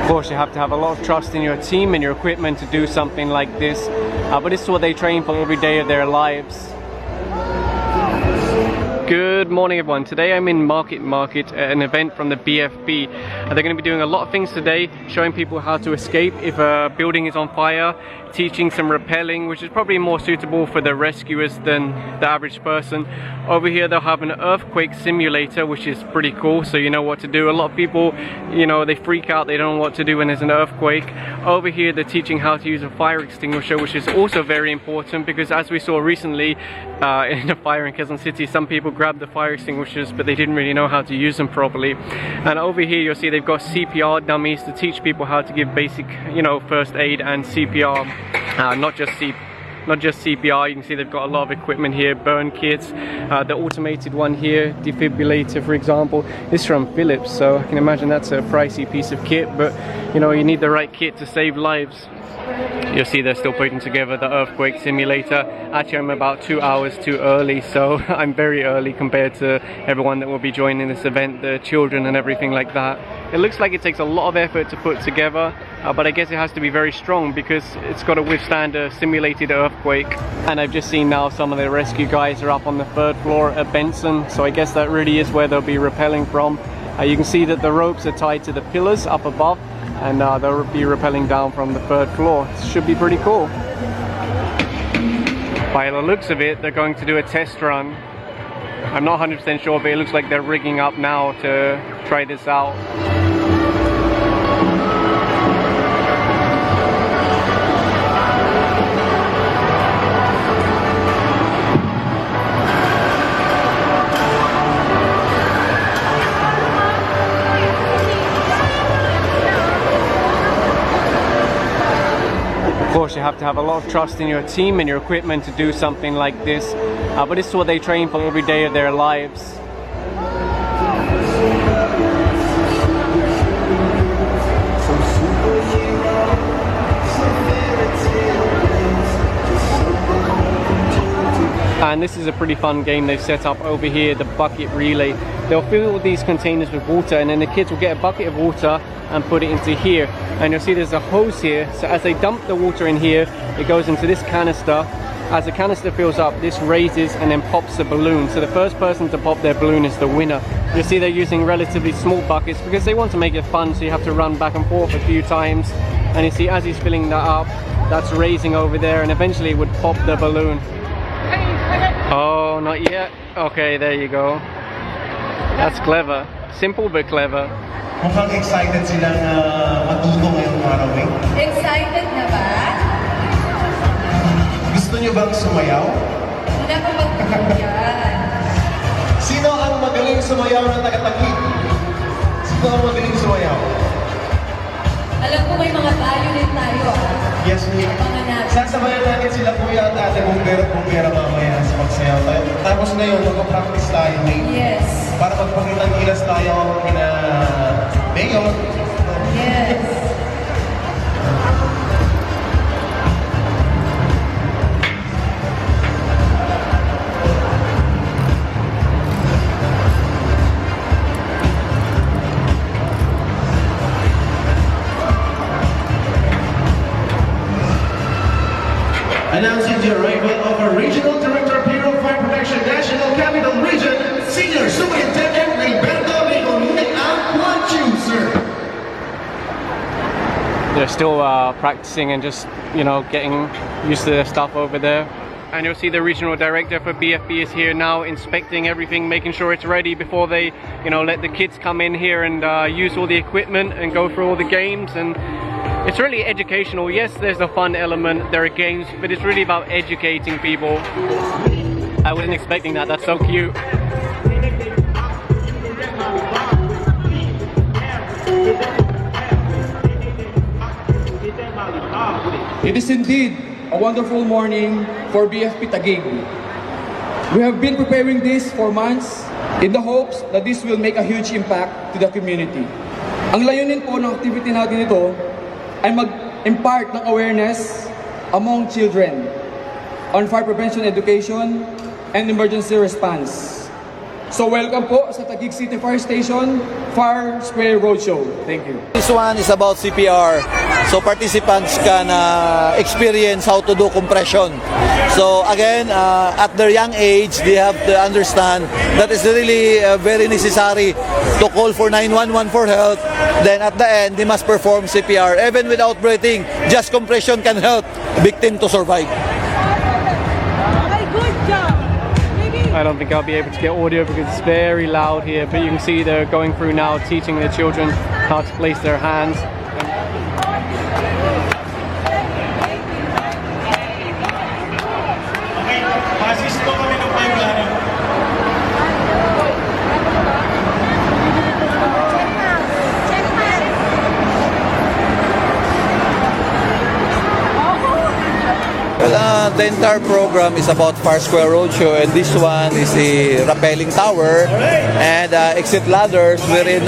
Of course, you have to have a lot of trust in your team and your equipment to do something like this, but this is what they train for every day of their lives. Good morning everyone. Today I'm in Market, an event from the BFP. They're going to be doing a lot of things today, showing people how to escape if a building is on fire, teaching some rappelling, which is probably more suitable for the rescuers than the average person. Over here they'll have an earthquake simulator, which is pretty cool, so you know what to do. A lot of people, you know, they freak out, they don't know what to do when there's an earthquake. Over here they're teaching how to use a fire extinguisher, which is also very important, because as we saw recently in a fire in Quezon City, some people grabbed the fire extinguishers but they didn't really know how to use them properly. And over here you'll see they've got CPR dummies to teach people how to give basic, you know, first aid and CPR. Not just CPR, you can see they've got a lot of equipment here, burn kits, the automated one here, defibrillator for example, is from Philips, so I can imagine that's a pricey piece of kit, but you know, you need the right kit to save lives. You'll see they're still putting together the earthquake simulator. Actually, I'm about 2 hours too early, so I'm very early compared to everyone that will be joining this event, the children and everything like that. It looks like it takes a lot of effort to put together, but I guess it has to be very strong because it's got to withstand a simulated earthquake. And I've just seen now some of the rescue guys are up on the 3rd floor at Benson, so I guess that really is where they'll be rappelling from. You can see that the ropes are tied to the pillars up above, and they'll be rappelling down from the 3rd floor. It should be pretty cool. By the looks of it, they're going to do a test run. I'm not 100% sure, but it looks like they're rigging up now to try this out. Of course, you have to have a lot of trust in your team and your equipment to do something like this, but this is what they train for every day of their lives. And this is a pretty fun game they've set up over here, the bucket relay. They'll fill these containers with water, and then the kids will get a bucket of water and put it into here. And you'll see there's a hose here, so as they dump the water in here, it goes into this canister. As the canister fills up, this raises and then pops the balloon. So the first person to pop their balloon is the winner. You'll see they're using relatively small buckets because they want to make it fun, so you have to run back and forth a few times. And you see as he's filling that up, that's raising over there, and eventually it would pop the balloon. Oh, not yet. Okay, there you go. That's clever. Simple but clever. Mukhang excited silang matuto ngayong araw eh. Excited na ba? Gusto nyo bang sumayaw? Wala ko magpapagyan. Sino ang magaling sumayaw na taga-Taguig? Sino ang magaling sumayaw? Alam ko may mga tayo din tayo. Yes, we. Sasabayan natin sila kuya at ate bumbero mamaya sa magsayaw tayo. Tapos ngayon, mag-practice tayo. Yes. Para magpakitang gilas tayo kina Mayor. Yes. Announcing the arrival of our Regional Director of Bureau of Fire Protection, National Capital Region, Senior Superintendent Gilberto sir. They're still practicing and just, you know, getting used to their stuff over there. And you'll see the regional director for BFP is here now, inspecting everything, making sure it's ready before they, you know, let the kids come in here and use all the equipment and go through all the games. And it's really educational. Yes, there's a fun element, there are games, but it's really about educating people. I wasn't expecting that. That's so cute. It is indeed a wonderful morning for BFP Taguig. We have been preparing this for months in the hopes that this will make a huge impact to the community. Ang layunin po ng activity natin ito ay mag-impart ng awareness among children on fire prevention education and emergency response. So welcome po sa Taguig City Fire Station, Fire Square Roadshow. Thank you. This one is about CPR. So participants can experience how to do compression. So again, at their young age, they have to understand that it's really very necessary to call for 911 for help. Then at the end, they must perform CPR. Even without breathing, just compression can help victim to survive. I don't think I'll be able to get audio because it's very loud here, but you can see they're going through now teaching their children how to place their hands. Well, the entire program is about Fire Square Roadshow, and this one is a rappelling tower and exit ladders wherein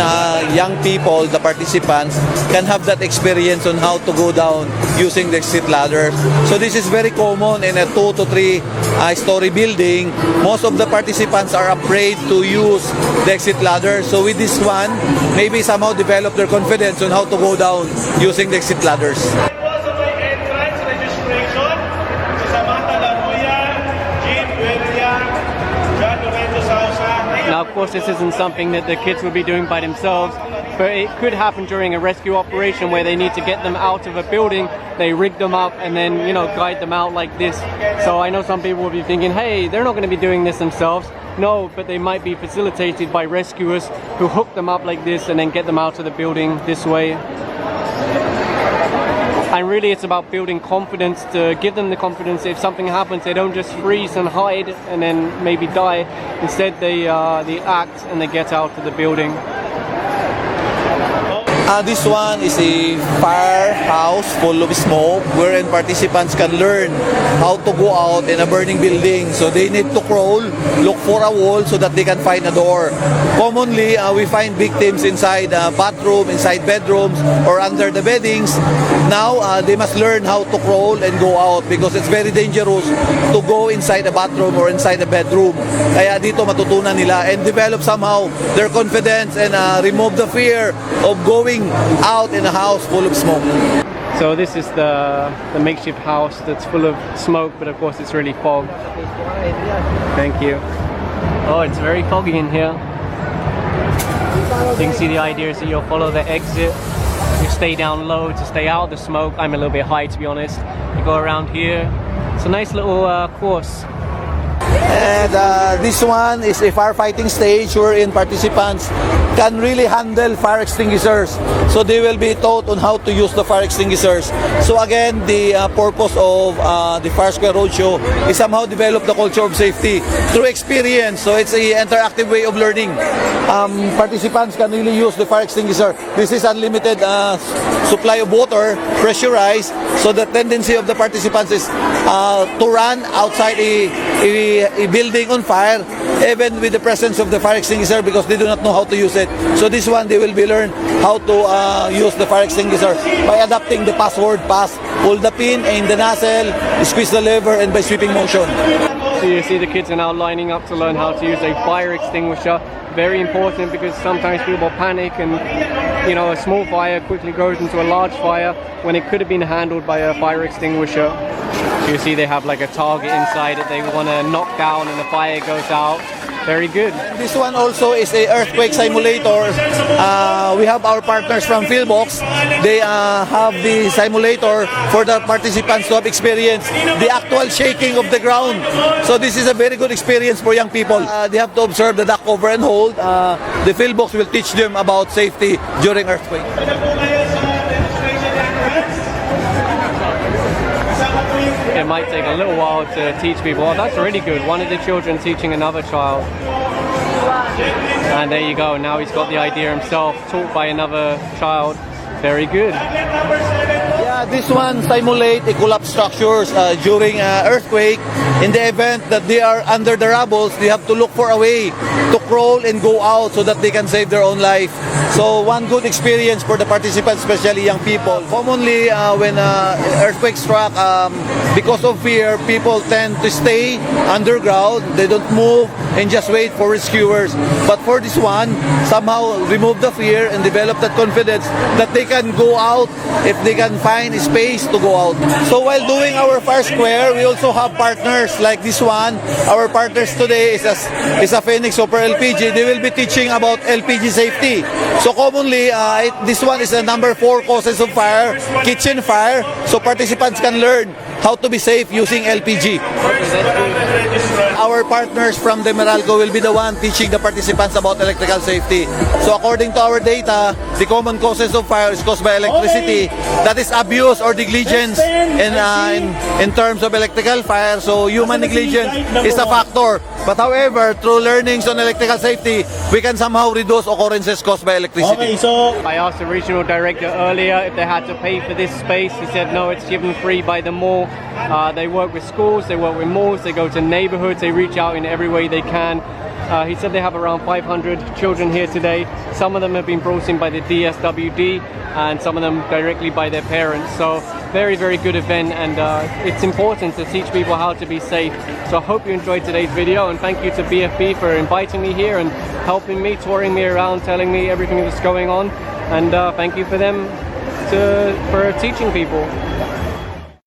young people, the participants, can have that experience on how to go down using the exit ladders. So this is very common in a 2 to 3 story building. Most of the participants are afraid to use the exit ladder. So with this one, maybe somehow develop their confidence on how to go down using the exit ladders. Now, of course, this isn't something that the kids would be doing by themselves, but it could happen during a rescue operation where they need to get them out of a building. They rig them up and then, you know, guide them out like this. So I know some people will be thinking, hey, they're not going to be doing this themselves. No, but they might be facilitated by rescuers who hook them up like this and then get them out of the building this way. And really it's about building confidence, to give them the confidence if something happens, they don't just freeze and hide and then maybe die. Instead they act and they get out of the building. This one is a firehouse full of smoke wherein participants can learn how to go out in a burning building. So they need to crawl, look for a wall so that they can find a door. Commonly, we find victims inside bathroom, inside bedrooms, or under the beddings. Now, they must learn how to crawl and go out because it's very dangerous to go inside a bathroom or inside a bedroom. Kaya dito matutunan nila and develop somehow their confidence and remove the fear of going out in a house full of smoke. So this is the makeshift house that's full of smoke, but of course it's really fog. Thank you. Oh, it's very foggy in here. You can see the idea is that you'll follow the exit. You stay down low to stay out of the smoke. I'm a little bit high, to be honest. You go around here. It's a nice little course. And this one is a firefighting stage wherein participants can really handle fire extinguishers. So they will be taught on how to use the fire extinguishers. So again, the purpose of the Fire Square Roadshow is somehow develop the culture of safety through experience. So it's an interactive way of learning. Participants can really use the fire extinguisher. This is unlimited supply of water, pressurized. So the tendency of the participants is to run outside a building on fire, even with the presence of the fire extinguisher, because they do not know how to use it. So this one, they will be learned how to use the fire extinguisher by adapting the password pass, pull the pin, aim the nozzle, squeeze the lever, and by sweeping motion. So you see the kids are now lining up to learn how to use a fire extinguisher. Very important because sometimes people panic and, you know, a small fire quickly goes into a large fire when it could have been handled by a fire extinguisher. You see they have like a target inside that they want to knock down and the fire goes out. Very good. This one also is a earthquake simulator. We have our partners from Philbox. They have the simulator for the participants to have experience the actual shaking of the ground. So this is a very good experience for young people. They have to observe the duck cover and hold. The Philbox will teach them about safety during earthquake. It might take a little while to teach people. Oh, that's really good. One of the children teaching another child. And there you go. Now he's got the idea himself, taught by another child. Very good. Yeah, This one simulate a collapse structures during earthquake. In the event that they are under the rubble, they have to look for a way to crawl and go out so that they can save their own life. So one good experience for the participants, especially young people. Commonly, when earthquake struck, because of fear, people tend to stay underground. They don't move and just wait for rescuers. But for this one, somehow remove the fear and develop that confidence that they can go out if they can find a space to go out. So while doing our Fire Square, we also have partners like this one. Our partners today is a Phoenix Super LPG. They will be teaching about LPG safety. So commonly, this one is the number 4 causes of fire, kitchen fire. So participants can learn how to be safe using LPG. Our partners from the Meralco will be the one teaching the participants about electrical safety. So according to our data, the common causes of fire is caused by electricity. That is abuse or negligence in terms of electrical fire. So human negligence is a factor. But however, through learnings on electrical safety, we can somehow reduce occurrences caused by electricity. Okay, so I asked the regional director earlier if they had to pay for this space. He said no, it's given free by the mall. They work with schools, they work with malls, they go to neighborhoods, they reach out in every way they can. He said they have around 500 children here today. Some of them have been brought in by the DSWD and some of them directly by their parents. So very, very good event, and it's important to teach people how to be safe. So I hope you enjoyed today's video, and thank you to BFP for inviting me here and helping me, touring me around, telling me everything that's going on. And thank you for them for teaching people.